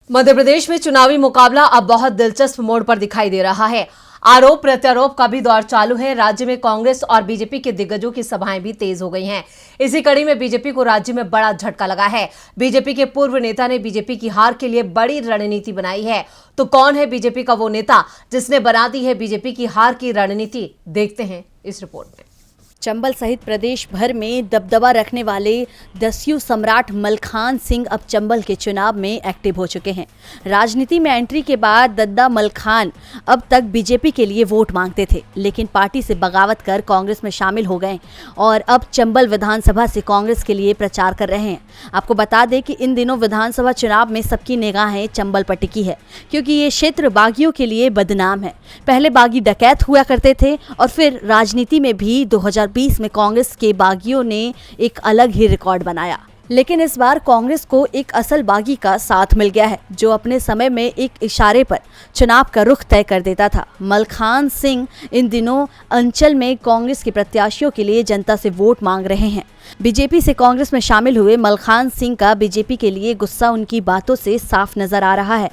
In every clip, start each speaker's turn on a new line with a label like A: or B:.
A: मध्य प्रदेश में चुनावी मुकाबला अब बहुत दिलचस्प मोड़ पर दिखाई दे रहा है। आरोप प्रत्यारोप का भी दौर चालू है। राज्य में कांग्रेस और बीजेपी के दिग्गजों की सभाएं भी तेज हो गई हैं। इसी कड़ी में बीजेपी को राज्य में बड़ा झटका लगा है। बीजेपी के पूर्व नेता ने बीजेपी की हार के लिए बड़ी रणनीति बनाई है। तो कौन है बीजेपी का वो नेता जिसने बना दी है बीजेपी की हार की रणनीति? देखते हैं इस रिपोर्ट में।
B: चंबल सहित प्रदेश भर में दबदबा रखने वाले दस्यु सम्राट मलखान सिंह अब चंबल के चुनाव में एक्टिव हो चुके हैं। राजनीति में एंट्री के बाद दद्दा मलखान अब तक बीजेपी के लिए वोट मांगते थे, लेकिन पार्टी से बगावत कर कांग्रेस में शामिल हो गए और अब चंबल विधानसभा से कांग्रेस के लिए प्रचार कर रहे हैं। आपको बता दें कि इन दिनों विधानसभा चुनाव में सबकी निगाहें चंबल पर टिकी है, क्योंकि ये क्षेत्र बागियों के लिए बदनाम है। पहले बागी डकैत हुआ करते थे और फिर राजनीति में भी 2020 में कांग्रेस के बागियों ने एक अलग ही रिकॉर्ड बनाया। लेकिन इस बार कांग्रेस को एक असल बागी का साथ मिल गया है, जो अपने समय में एक इशारे पर चुनाव का रुख तय कर देता था। मलखान सिंह इन दिनों अंचल में कांग्रेस के प्रत्याशियों के लिए जनता से वोट मांग रहे हैं। बीजेपी से कांग्रेस में शामिल हुए मलखान सिंह का बीजेपी के लिए गुस्सा उनकी बातों से साफ नजर आ रहा है।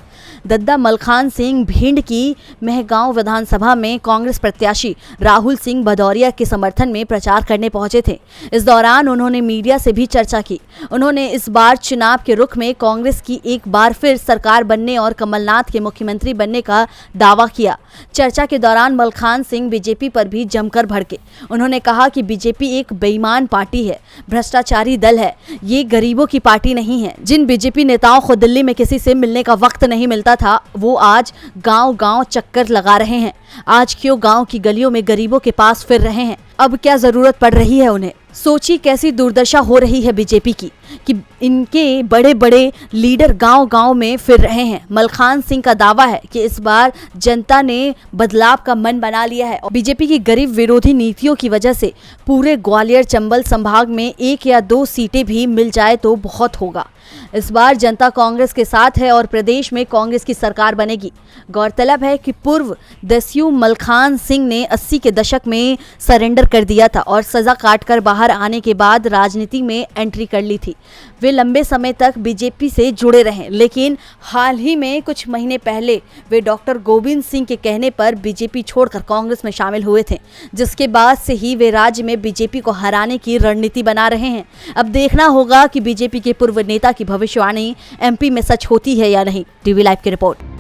B: दद्दा मलखान सिंह भिंड की मेहगांव विधानसभा में कांग्रेस प्रत्याशी राहुल सिंह भदौरिया के समर्थन में प्रचार करने पहुंचे थे। इस दौरान उन्होंने मीडिया से भी चर्चा की। उन्होंने इस बार चुनाव के रुख में कांग्रेस की एक बार फिर सरकार बनने और कमलनाथ के मुख्यमंत्री बनने का दावा किया। चर्चा के दौरान मलखान सिंह बीजेपी पर भी जमकर भड़के। उन्होंने कहा कि बीजेपी एक बेईमान पार्टी है, भ्रष्टाचारी दल है, ये गरीबों की पार्टी नहीं है। जिन बीजेपी नेताओं को दिल्ली में किसी से मिलने का वक्त नहीं मिलता था, वो आज गांव-गांव चक्कर लगा रहे हैं। आज क्यों गांव की गलियों में गरीबों के पास फिर रहे हैं? अब क्या जरूरत पड़ रही है उन्हें? सोची कैसी दुर्दशा हो रही है बीजेपी की कि इनके बड़े बड़े लीडर गांव-गांव में फिर रहे हैं। मलखान सिंह का दावा है कि इस बार जनता ने बदलाव का मन बना लिया है और बीजेपी की गरीब विरोधी नीतियों की वजह से पूरे ग्वालियर चंबल संभाग में 1 या 2 सीटें भी मिल जाए तो बहुत होगा। इस बार जनता कांग्रेस के साथ है और प्रदेश में कांग्रेस की सरकार बनेगी। गौरतलब है कि पूर्व दस्यु मलखान सिंह ने 80 के दशक में सरेंडर कर दिया था और सजा काटकर बाहर आने के बाद राजनीति में एंट्री कर ली थी। वे लंबे समय तक बीजेपी से जुड़े रहे, लेकिन हाल ही में कुछ महीने पहले वे डॉक्टर गोविंद सिंह के कहने पर बीजेपी छोड़कर कांग्रेस में शामिल हुए थे, जिसके बाद से ही वे राज्य में बीजेपी को हराने की रणनीति बना रहे हैं। अब देखना होगा कि बीजेपी के पूर्व नेता की भविष्यवाणी एमपी में सच होती है या नहीं। टीवी लाइव की रिपोर्ट।